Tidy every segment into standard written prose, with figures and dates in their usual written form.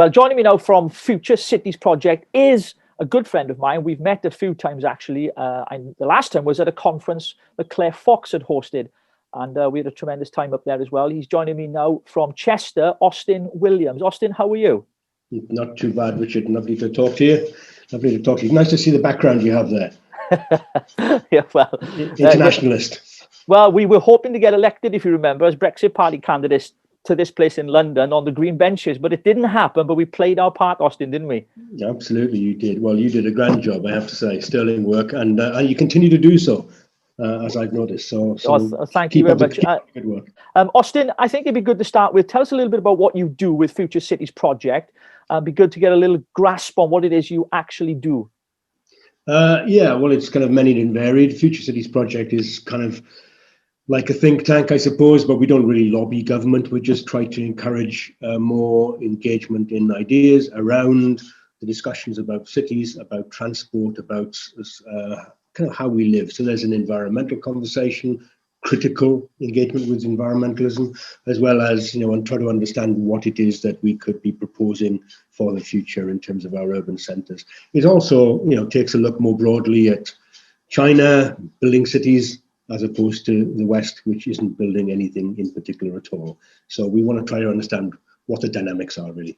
Well, joining me now from Future Cities Project is a good friend of mine. We've met a few times, actually. The last time was at a conference that Claire Fox had hosted, and we had a tremendous time up there as well. He's joining me now from Chester, Austin Williams. Austin, how are you? Not too bad, Richard. Lovely to talk to you. Lovely to talk to you. Nice to see the background you have there. Yeah, well, internationalist. Well, we were hoping to get elected, if you remember, as Brexit Party candidates to this place in London on the green benches, but it didn't happen. But we played our part, Austin, didn't we? Absolutely, you did. Well, you did a grand job, I have to say. Sterling work, and you continue to do so, as I've noticed. So thank you very much. Good work. Austin, I think it'd be good to start with. Tell us a little bit about what you do with Future Cities Project. It'd be good to get a little grasp on what it is you actually do. Yeah, well, it's kind of many and varied. Future Cities Project is kind of like a think tank, I suppose, but we don't really lobby government. We just try to encourage more engagement in ideas around the discussions about cities, about transport, about kind of how we live. So there's an environmental conversation, critical engagement with environmentalism, as well as, and try to understand what it is that we could be proposing for the future in terms of our urban centres. It also, takes a look more broadly at China, building cities, as opposed to the West, which isn't building anything in particular at all. So we want to try to understand what the dynamics are, really.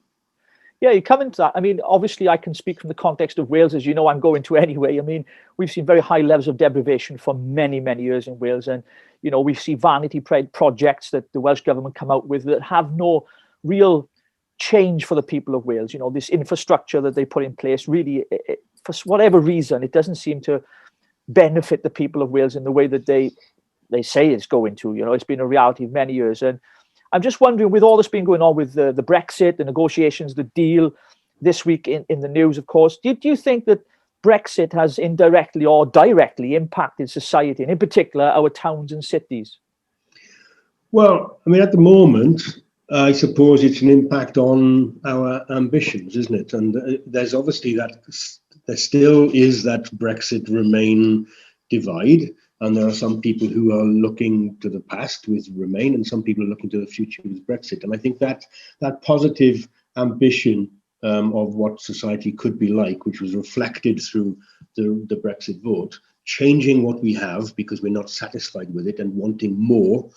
Yeah, you come into that. I mean, obviously, I can speak from the context of Wales, as you know, I'm going to anyway. I mean, we've seen very high levels of deprivation for many, many years in Wales. And, we see vanity projects that the Welsh government come out with that have no real change for the people of Wales. This infrastructure that they put in place, really, for whatever reason, it doesn't seem to benefit the people of Wales in the way that they say it's going to. It's been a reality of many years. And I'm just wondering, with all this been going on with the Brexit, the negotiations, the deal this week in the news, of course, do you think that Brexit has indirectly or directly impacted society, and in particular our towns and cities? Well, I mean, at the moment, I suppose it's an impact on our ambitions, isn't it? And there's obviously there still is that Brexit Remain divide. And there are some people who are looking to the past with Remain, and some people are looking to the future with Brexit. And I think that positive ambition of what society could be like, which was reflected through the Brexit vote, changing what we have because we're not satisfied with it and wanting more,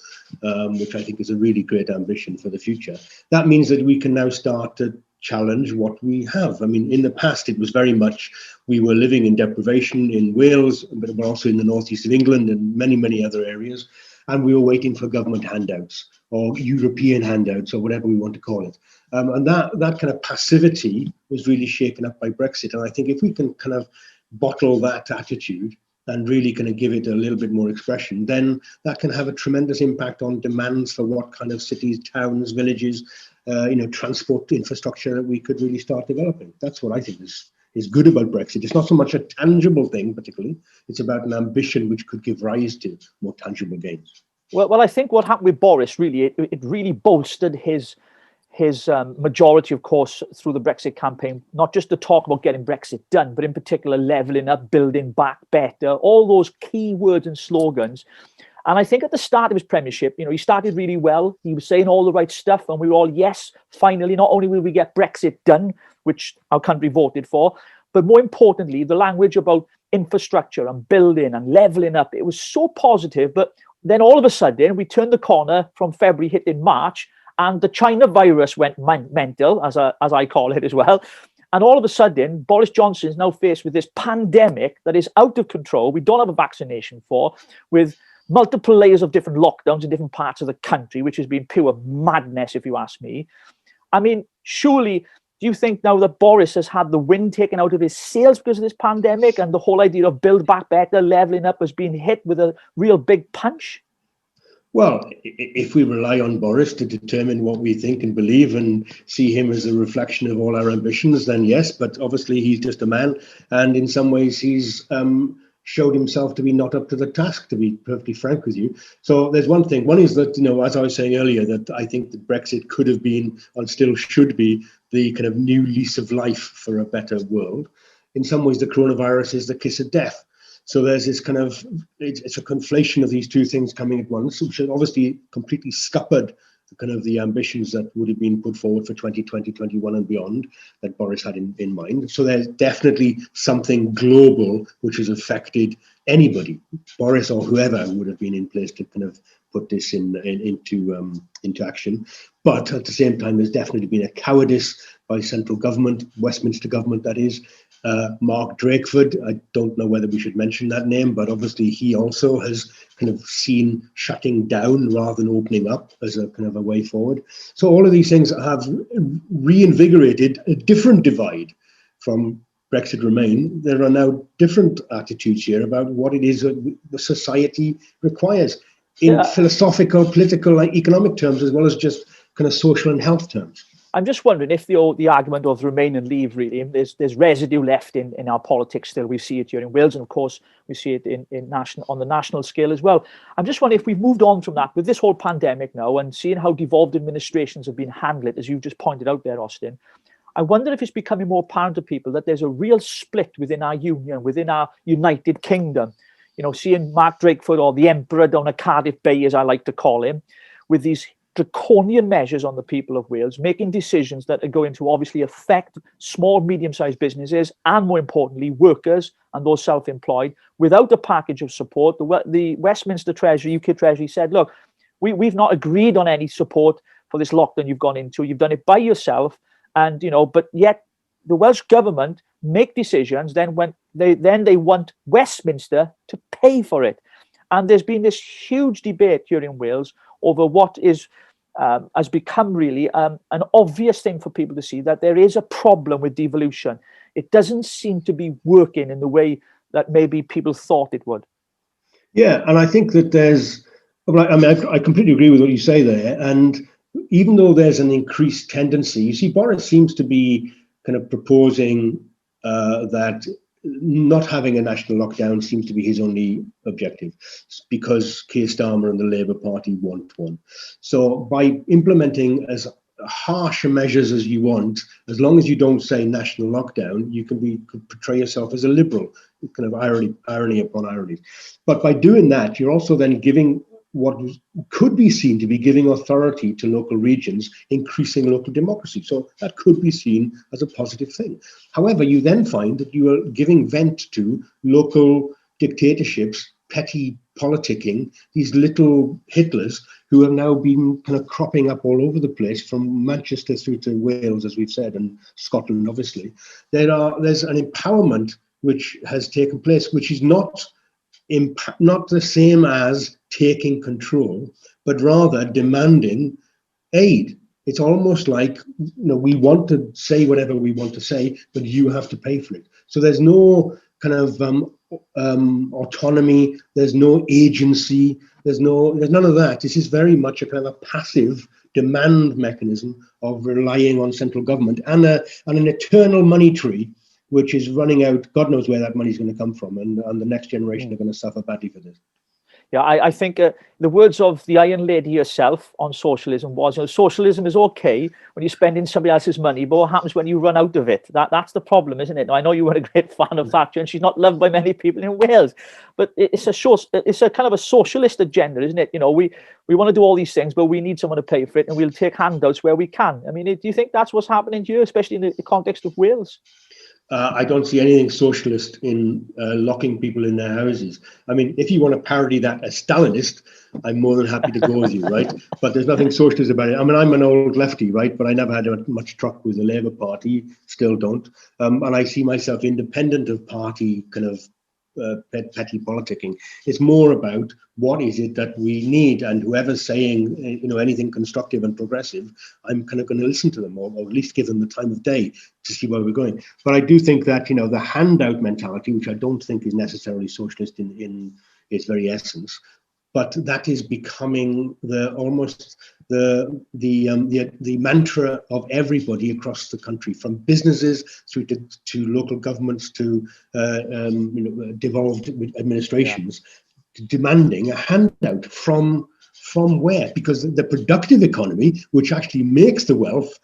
which I think is a really great ambition for the future. That means that we can now start to challenge what we have. I mean, in the past, it was very much we were living in deprivation in Wales, but also in the northeast of England and many, many other areas. And we were waiting for government handouts or European handouts or whatever we want to call it. And that kind of passivity was really shaken up by Brexit. And I think if we can kind of bottle that attitude and really kind of give it a little bit more expression, then that can have a tremendous impact on demands for what kind of cities, towns, villages, transport infrastructure that we could really start developing. That's what I think is good about Brexit. It's not so much a tangible thing, particularly. It's about an ambition which could give rise to more tangible gains. Well, I think what happened with Boris really, it really bolstered his majority, of course, through the Brexit campaign, not just to talk about getting Brexit done, but in particular, levelling up, building back better, all those key words and slogans. And I think at the start of his premiership, he started really well. He was saying all the right stuff. And we were all, yes, finally, not only will we get Brexit done, which our country voted for, but more importantly, the language about infrastructure and building and levelling up. It was so positive. But then all of a sudden, we turned the corner from February, hit in March, and the China virus went mental, as I call it as well. And all of a sudden, Boris Johnson is now faced with this pandemic that is out of control. We don't have a vaccination for, with multiple layers of different lockdowns in different parts of the country, which has been pure madness, if you ask me. I mean, surely, do you think now that Boris has had the wind taken out of his sails because of this pandemic, and the whole idea of build back better, levelling up, has been hit with a real big punch? Well, if we rely on Boris to determine what we think and believe and see him as a reflection of all our ambitions, then yes, but obviously he's just a man. And in some ways, he's showed himself to be not up to the task, to be perfectly frank with you. So there's one thing. One is that, as I was saying earlier, that I think that Brexit could have been and still should be the kind of new lease of life for a better world. In some ways, the coronavirus is the kiss of death. So there's this kind of, it's a conflation of these two things coming at once, which has obviously completely scuppered kind of the ambitions that would have been put forward for 2020, 21 and beyond that Boris had in mind. So there's definitely something global which has affected anybody, Boris or whoever would have been in place to kind of put this into action. But at the same time, there's definitely been a cowardice by central government, Westminster government, that is. Mark Drakeford, I don't know whether we should mention that name, but obviously he also has kind of seen shutting down rather than opening up as a kind of a way forward. So all of these things have reinvigorated a different divide from Brexit Remain. There are now different attitudes here about what it is that the society requires in philosophical, political, and economic terms, as well as just kind of social and health terms. I'm just wondering if the argument of remain and leave, really, there's residue left in our politics still. We see it here in Wales, and of course we see it on the national scale as well. I'm just wondering if we've moved on from that with this whole pandemic now, and seeing how devolved administrations have been handled, as you've just pointed out there, Austin. I wonder if it's becoming more apparent to people that there's a real split within our union, within our United Kingdom. You know, seeing Mark Drakeford, or the Emperor down at Cardiff Bay, as I like to call him, with these draconian measures on the people of Wales, making decisions that are going to obviously affect small, medium-sized businesses and, more importantly, workers and those self-employed, without a package of support. The Westminster Treasury, UK Treasury, said, look, we've not agreed on any support for this lockdown you've gone into. You've done it by yourself, and but yet the Welsh government make decisions. Then when they want Westminster to pay for it, and there's been this huge debate here in Wales over what has become really an obvious thing for people to see, that there is a problem with devolution. It doesn't seem to be working in the way that maybe people thought it would. Yeah, and I think that I completely agree with what you say there. And even though there's an increased tendency, you see, Boris seems to be kind of proposing that not having a national lockdown seems to be his only objective, because Keir Starmer and the Labour Party want one. So by implementing as harsh measures as you want, as long as you don't say national lockdown, you could portray yourself as a liberal, kind of irony upon irony. But by doing that, you're also then giving what could be seen to be giving authority to local regions, increasing local democracy. So that could be seen as a positive thing. However, you then find that you are giving vent to local dictatorships, petty politicking, these little Hitlers who have now been kind of cropping up all over the place, from Manchester through to Wales, as we've said, and Scotland, obviously. There's an empowerment which has taken place, which is not the same as taking control, but rather demanding aid. It's almost like, we want to say whatever we want to say, but you have to pay for it. So there's no kind of autonomy. There's no agency. There's none of that. This is very much a kind of a passive demand mechanism of relying on central government and an eternal money tree, which is running out. God knows where that money is going to come from, and the next generation are going to suffer badly for this. Yeah, I think the words of the Iron Lady herself on socialism was, socialism is okay when you're spending somebody else's money, but what happens when you run out of it? That's the problem, isn't it? Now, I know you were a great fan of Thatcher, and she's not loved by many people in Wales, but it's a kind of a socialist agenda, isn't it? We want to do all these things, but we need someone to pay for it, and we'll take handouts where we can. I mean, do you think that's what's happening here, especially in the context of Wales? I don't see anything socialist in locking people in their houses. I mean, if you want to parody that as Stalinist, I'm more than happy to go with you, right? But there's nothing socialist about it. I mean, I'm an old lefty, right? But I never had much truck with the Labour Party, still don't. And I see myself independent of party kind of petty politicking. It's more about what is it that we need, and whoever's saying anything constructive and progressive, I'm kind of going to listen to them, or at least give them the time of day to see where we're going. But I do think that the handout mentality, which I don't think is necessarily socialist in its very essence, but that is becoming almost the mantra of everybody across the country, from businesses through to local governments to devolved administrations, demanding a handout from where? Because the productive economy, which actually makes the wealth,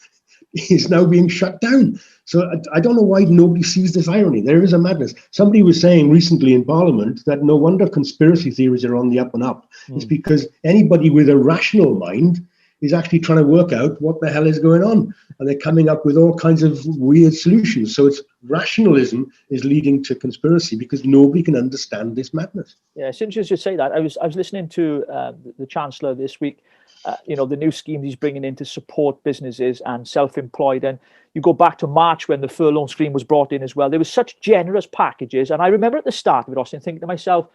is now being shut down. So I don't know why nobody sees this irony. There is a madness. Somebody was saying recently in Parliament that no wonder conspiracy theories are on the up and up. It's because anybody with a rational mind is actually trying to work out what the hell is going on. And they're coming up with all kinds of weird solutions. So it's rationalism is leading to conspiracy because nobody can understand this madness. Yeah, as soon as you say that, I was listening to the Chancellor this week, the new scheme he's bringing in to support businesses and self-employed. And you go back to March when the furlough scheme was brought in as well. There was such generous packages. And I remember at the start of it, Austin, thinking to myself,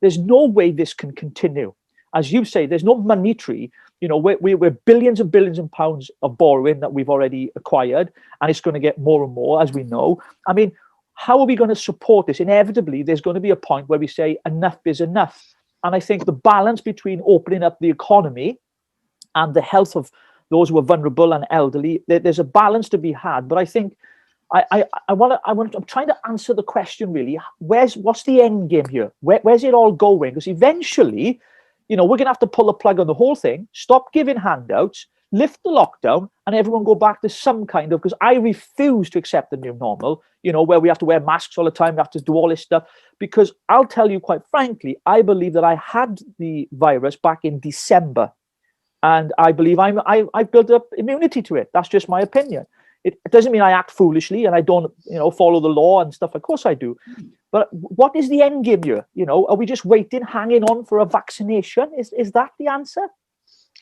there's no way this can continue. As you say, there's no money tree. We're billions and billions of pounds of borrowing that we've already acquired, and it's going to get more and more, as we know. I mean, how are we going to support this? Inevitably, there's going to be a point where we say enough is enough. And I think the balance between opening up the economy and the health of those who are vulnerable and elderly, there's a balance to be had. But I think I'm trying to answer the question really. What's the end game here? Where's it all going? Because eventually, we're going to have to pull the plug on the whole thing, stop giving handouts, lift the lockdown, and everyone go back to some kind of, because I refuse to accept the new normal, where we have to wear masks all the time, we have to do all this stuff, because I'll tell you quite frankly, I believe that I had the virus back in December, and I believe I've built up immunity to it. That's just my opinion. It doesn't mean I act foolishly and I don't, follow the law and stuff. Of course I do. But what is the end game here? Are we just waiting, hanging on for a vaccination? Is that the answer?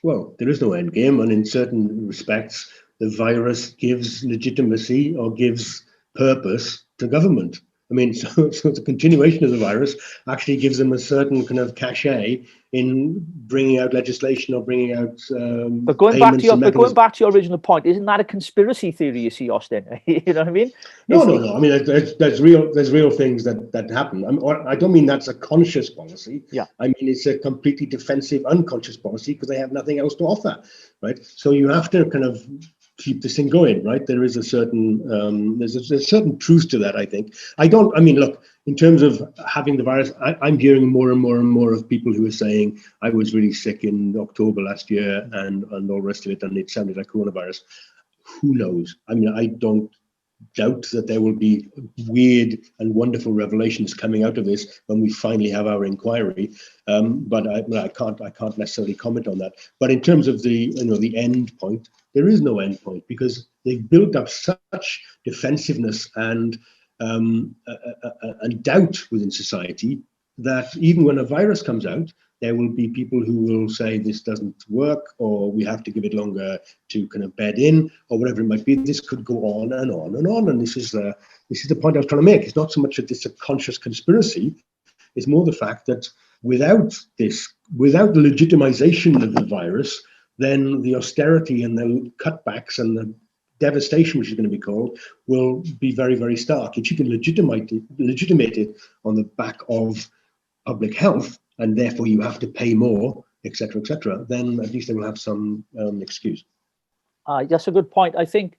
Well, there is no end game. And in certain respects, the virus gives legitimacy or gives purpose to government. I mean, so the continuation of the virus actually gives them a certain kind of cachet in bringing out legislation or bringing out. But going back to your original point, isn't that a conspiracy theory? You see, Austin, you know what I mean? No. I mean, there's real things that happen. I don't mean that's a conscious policy. Yeah. I mean, it's a completely defensive, unconscious policy because they have nothing else to offer, right? So you have to kind of keep this thing going, right? There is a certain there's a certain truth to that, I think. Look, in terms of having the virus, I'm hearing more and more and more of people who are saying I was really sick in October last year and all the rest of it, and it sounded like coronavirus. Who knows? I mean, I don't doubt that there will be weird and wonderful revelations coming out of this when we finally have our inquiry. But I can't necessarily comment on that. But in terms of the end point, there is no end point because they've built up such defensiveness and doubt within society that even when a virus comes out, there will be people who will say this doesn't work, or we have to give it longer to kind of bed in, or whatever it might be. This could go on and on and on. And this is the point I was trying to make. It's not so much that it's a conscious conspiracy. It's more the fact that without the legitimization of the virus, then the austerity and the cutbacks and the devastation, which is going to be called, will be very, very stark. If you can legitimate it on the back of public health, and therefore you have to pay more, etc., then at least they will have some excuse. That's a good point. I think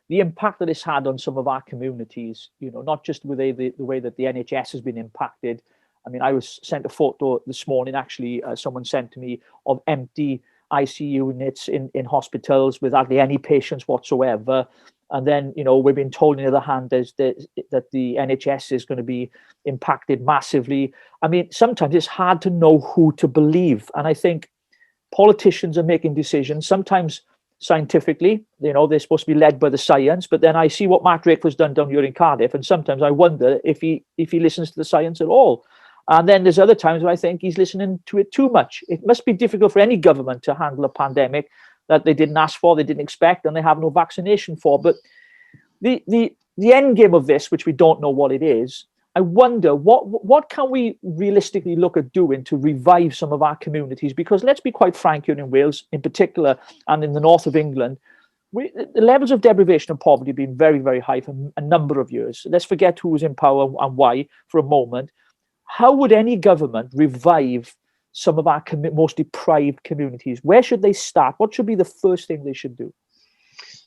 the impact that it's had on some of our communities, not just with the way that the NHS has been impacted. I mean, I was sent a photo this morning, actually, someone sent to me, of empty ICU units in hospitals with hardly any patients whatsoever. And then, we've been told on the other hand that the NHS is going to be impacted massively. I mean, sometimes it's hard to know who to believe. And I think politicians are making decisions, sometimes scientifically, they're supposed to be led by the science. But then I see what Mark Drake has done down here in Cardiff. And sometimes I wonder if he listens to the science at all. And then there's other times where I think he's listening to it too much. It must be difficult for any government to handle a pandemic that they didn't ask for, they didn't expect, and they have no vaccination for. But the end game of this, which we don't know what it is, I wonder what can we realistically look at doing to revive some of our communities? Because let's be quite frank, here in Wales in particular, and in the north of England, the levels of deprivation and poverty have been very, very high for a number of years. Let's forget who was in power and why for a moment. How would any government revive some of our most deprived communities? Where should they start? What should be the first thing they should do?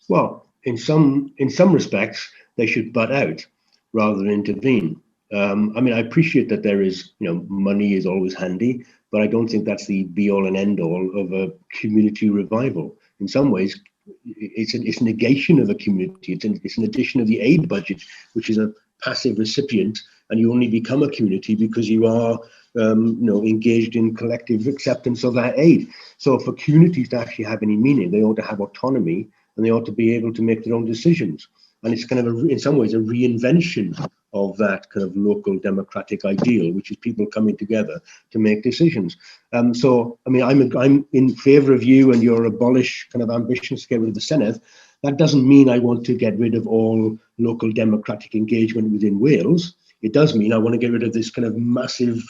Well, in some respects, they should butt out rather than intervene. I appreciate that there is, money is always handy, but I don't think that's the be all and end all of a community revival. In some ways, it's a negation of a community. It's an addition of the aid budget, which is a passive recipient, and you only become a community because you are engaged in collective acceptance of that aid. So for communities to actually have any meaning, they ought to have autonomy, and they ought to be able to make their own decisions. And it's kind of, in some ways, a reinvention of that kind of local democratic ideal, which is people coming together to make decisions. So, I mean, I'm in favour of you and your abolish kind of ambitions to get rid of the Senedd. That doesn't mean I want to get rid of all local democratic engagement within Wales. It does mean I want to get rid of this kind of massive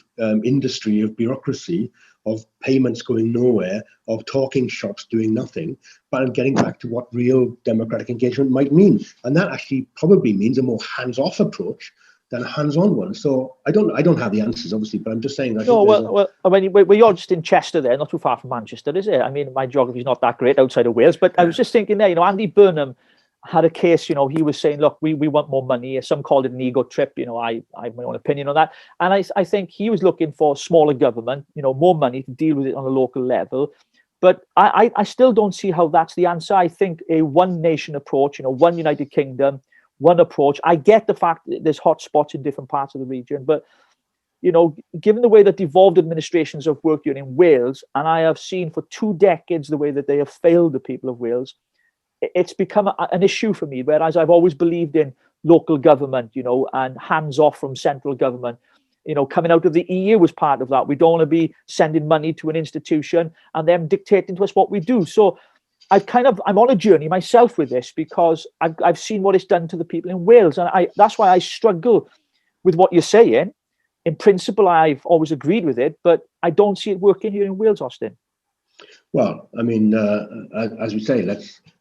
industry of bureaucracy, of payments going nowhere, of talking shops doing nothing, but I'm getting back to what real democratic engagement might mean. And that actually probably means a more hands-off approach than a hands-on one. So I don't have the answers, obviously, but I'm just saying that. No, well, I mean, you're just in Chester there, not too far from Manchester, is it? I mean, my geography is not that great outside of Wales, but I was just thinking there, Andy Burnham had a case, he was saying, look, we want more money. Some called it an ego trip. I have my own opinion on that. And I think he was looking for smaller government, more money to deal with it on a local level. But I still don't see how that's the answer. I think a one nation approach, one United Kingdom, one approach. I get the fact that there's hot spots in different parts of the region, but given the way that devolved administrations have worked here in Wales, and I have seen for 2 decades the way that they have failed the people of Wales, it's become an issue for me, whereas I've always believed in local government, and hands off from central government. Coming out of the EU was part of that. We don't want to be sending money to an institution and them dictating to us what we do. So I'm on a journey myself with this, because I've seen what it's done to the people in Wales. And that's why I struggle with what you're saying. In principle, I've always agreed with it, but I don't see it working here in Wales, Austin. Well, I mean, as we say,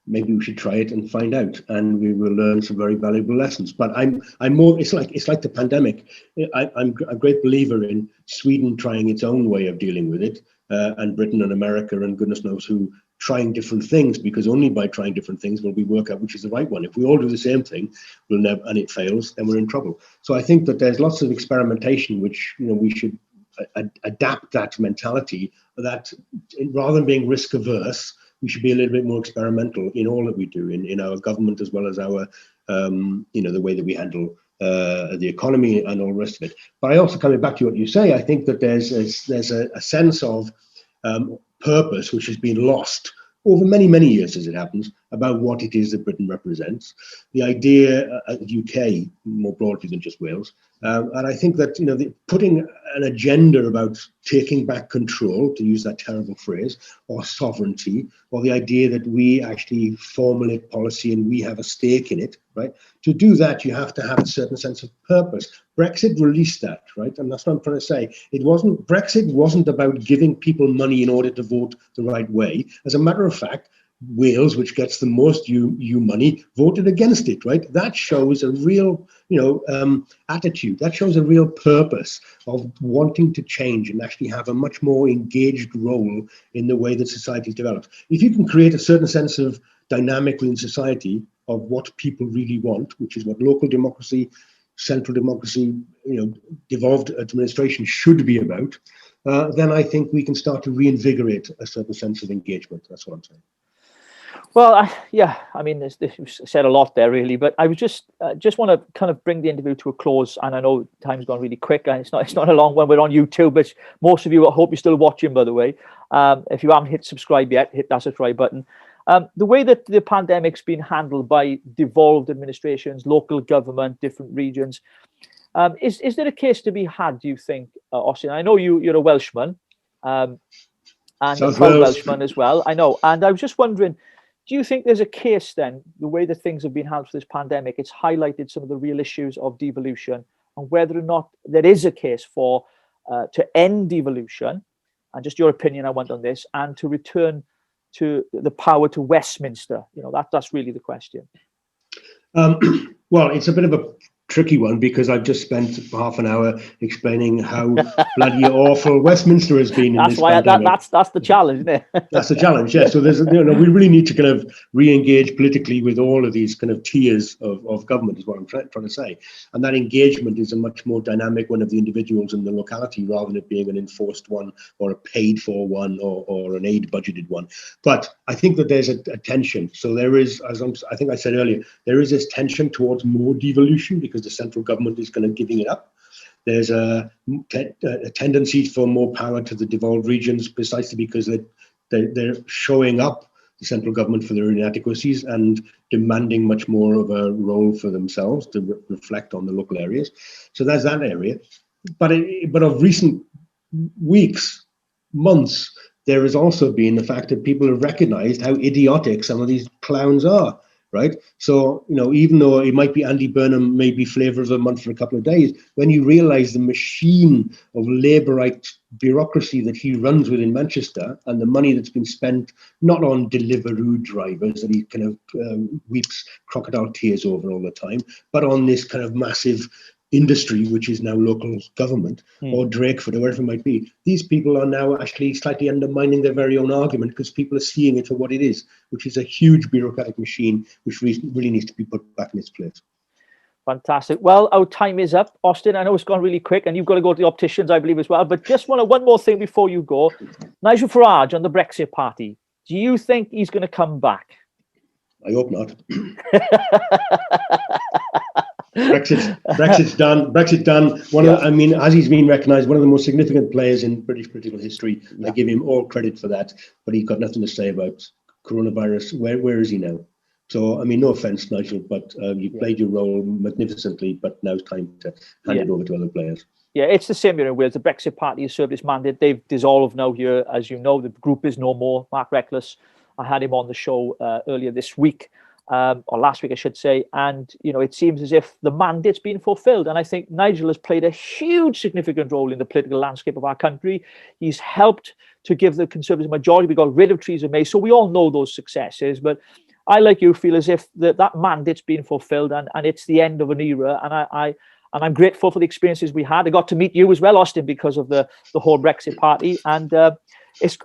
maybe we should try it and find out, and we will learn some very valuable lessons. But I'm more. It's like the pandemic. I'm a great believer in Sweden trying its own way of dealing with it, and Britain and America and goodness knows who trying different things, because only by trying different things will we work out which is the right one. If we all do the same thing, we'll never, and it fails, then we're in trouble. So I think that there's lots of experimentation, which we should adapt that mentality. That rather than being risk averse, we should be a little bit more experimental in all that we do, in our government as well as our, the way that we handle the economy and all the rest of it. But I also, coming back to what you say, I think that there's a sense of purpose which has been lost over many, many years, as it happens, about what it is that Britain represents. The idea of the UK, more broadly than just Wales. And I think that, putting an agenda about taking back control, to use that terrible phrase, or sovereignty, or the idea that we actually formulate policy and we have a stake in it, right? To do that, you have to have a certain sense of purpose. Brexit released that, right? And that's what I'm trying to say. Brexit wasn't about giving people money in order to vote the right way. As a matter of fact, Wales, which gets the most EU money, voted against it, right? That shows a real, attitude. That shows a real purpose of wanting to change and actually have a much more engaged role in the way that society develops. If you can create a certain sense of dynamic within society of what people really want, which is what local democracy, central democracy, devolved administration should be about, then I think we can start to reinvigorate a certain sense of engagement. That's what I'm saying. Well, I mean, this said a lot there, really, but I was just want to kind of bring the interview to a close, and I know time's gone really quick, and it's not a long one. We're on YouTube, but most of you, I hope you're still watching, by the way. If you haven't hit subscribe yet, hit that subscribe button. The way that the pandemic's been handled by devolved administrations, local government, different regions, is there a case to be had, do you think, Austin? I know you're a Welshman, and a proud Welshman as well, I know, and I was just wondering, do you think there's a case then, the way that things have been handled for this pandemic, it's highlighted some of the real issues of devolution, and whether or not there is a case for to end devolution, and just your opinion I want on this, and to return to the power to Westminster? That's really the question. Well, it's a bit of a tricky one, because I've just spent half an hour explaining how bloody awful Westminster has been in this pandemic. That's the challenge, isn't it? That's the challenge, yeah. So there's, we really need to kind of re-engage politically with all of these kind of tiers of government, is what I'm trying to say. And that engagement is a much more dynamic one of the individuals in the locality, rather than it being an enforced one or a paid for one or an aid budgeted one. But I think that there's a tension. So there is, I think I said earlier, there is this tension towards more devolution, because the central government is kind of giving it up. There's a tendency for more power to the devolved regions, precisely because they're showing up the central government for their inadequacies and demanding much more of a role for themselves to reflect on the local areas. So there's that area. But of recent weeks, months, there has also been the fact that people have recognized how idiotic some of these clowns are, right? So, even though it might be Andy Burnham, maybe flavour of the month for a couple of days, when you realize the machine of Labourite bureaucracy that he runs within Manchester, and the money that's been spent not on Deliveroo drivers that he kind of weeps crocodile tears over all the time, but on this kind of massive industry, which is now local government, or Drakeford, or wherever it might be, these people are now actually slightly undermining their very own argument, because people are seeing it for what it is, which is a huge bureaucratic machine which really needs to be put back in its place. Fantastic. Well, our time is up. Austin, I know it's gone really quick and you've got to go to the opticians, I believe, as well. But just one more thing before you go. Nigel Farage on the Brexit Party. Do you think he's going to come back? I hope not. Brexit's done. Brexit done. As he's been recognised, one of the most significant players in British political history. I give him all credit for that, but he's got nothing to say about coronavirus. Where is he now? So, no offence, Nigel, but you played your role magnificently, but now it's time to hand it over to other players. Yeah, it's the same here in Wales. The Brexit Party has served its mandate. They've dissolved now here. As you know, the group is no more. Mark Reckless, I had him on the show earlier this week, or last week, I should say. And, it seems as if the mandate's been fulfilled. And I think Nigel has played a huge, significant role in the political landscape of our country. He's helped to give the Conservatives a majority. We got rid of Theresa May. So we all know those successes. But I, like you, feel as if that mandate's been fulfilled and it's the end of an era. And I'm grateful for the experiences we had. I got to meet you as well, Austin, because of the whole Brexit Party. And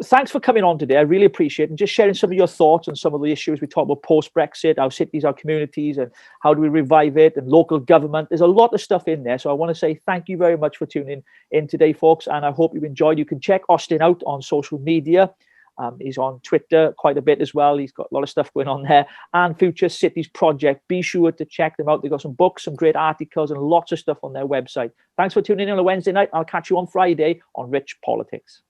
thanks for coming on today. I really appreciate it. And just sharing some of your thoughts on some of the issues we talk about post-Brexit, our cities, our communities, and how do we revive it, and local government. There's a lot of stuff in there. So I want to say thank you very much for tuning in today, folks. And I hope you enjoyed. You can check Austin out on social media. He's on Twitter quite a bit as well. He's got a lot of stuff going on there. And Future Cities Project. Be sure to check them out. They've got some books, some great articles, and lots of stuff on their website. Thanks for tuning in on a Wednesday night. I'll catch you on Friday on Rich Politics.